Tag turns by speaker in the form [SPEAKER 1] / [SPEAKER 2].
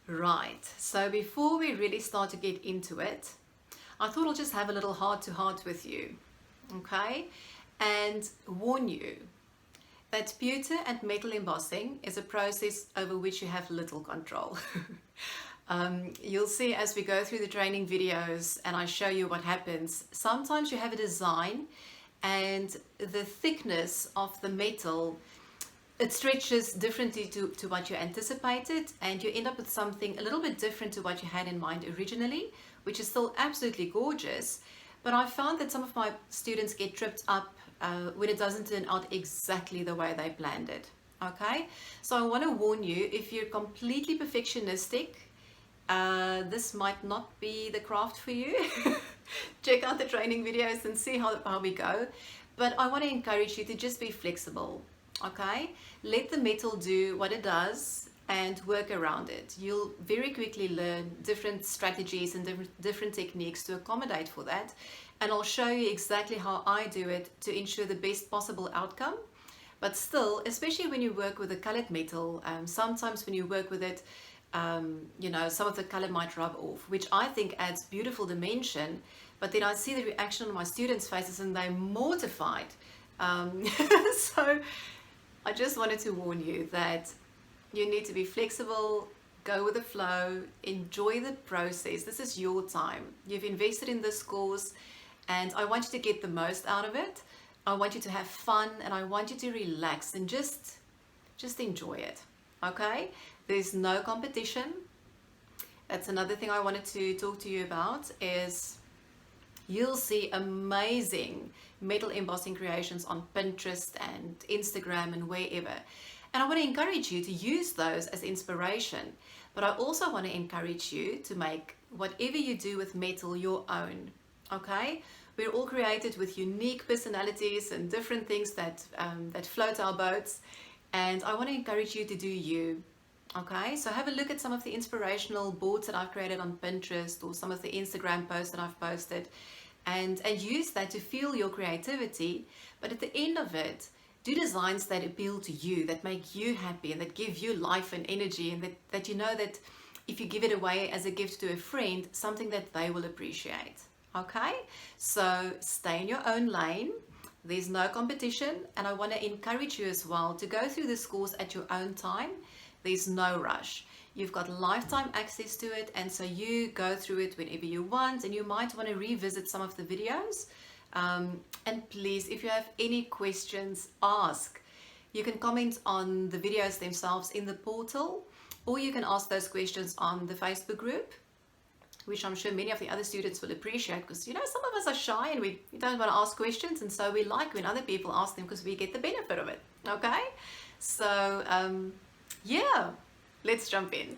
[SPEAKER 1] Right, so before we really start to get into it, I thought I'll just have a little heart-to-heart with you, okay? And warn you that pewter and metal embossing is a process over which you have little control. You'll see as we go through the training videos and I show you what happens, sometimes you have a design and the thickness of the metal, it stretches differently to what you anticipated, and you end up with something a little bit different to what you had in mind originally, which is still absolutely gorgeous. But I found that some of my students get tripped up when it doesn't turn out exactly the way they planned it. Okay, so I want to warn you, if you're completely perfectionistic, this might not be the craft for you. Check out the training videos and see how we go. But I want to encourage you to just be flexible. Okay, let the metal do what it does and work around it. You'll very quickly learn different strategies and different techniques to accommodate for that, and I'll show you exactly how I do it to ensure the best possible outcome. But still, especially when you work with a colored metal, sometimes when you work with it, you know, some of the color might rub off, which I think adds beautiful dimension, but then I see the reaction on my students' faces and they're mortified. So I just wanted to warn you that you need to be flexible, go with the flow, enjoy the process. This is your time. You've invested in this course and I want you to get the most out of it. I want you to have fun and I want you to relax and just enjoy it. Okay? There's no competition. That's another thing I wanted to talk to you about is you'll see amazing metal embossing creations on Pinterest and Instagram and wherever. And I want to encourage you to use those as inspiration. But I also want to encourage you to make whatever you do with metal your own. Okay? We're all created with unique personalities and different things that float our boats. And I want to encourage you to do you. Okay, so have a look at some of the inspirational boards that I've created on Pinterest or some of the Instagram posts that I've posted, and use that to fuel your creativity. But at the end of it, do designs that appeal to you, that make you happy and that give you life and energy, and that you know that if you give it away as a gift to a friend, something that they will appreciate. Okay, so stay in your own lane. There's no competition, and I want to encourage you as well to go through this course at your own time. There's no rush. You've got lifetime access to it, and so you go through it whenever you want, and you might want to revisit some of the videos. And please, if you have any questions, ask. You can comment on the videos themselves in the portal, or you can ask those questions on the Facebook group, which I'm sure many of the other students will appreciate, because you know, some of us are shy and we don't want to ask questions, and so we like when other people ask them because we get the benefit of it. Okay, so yeah, let's jump in.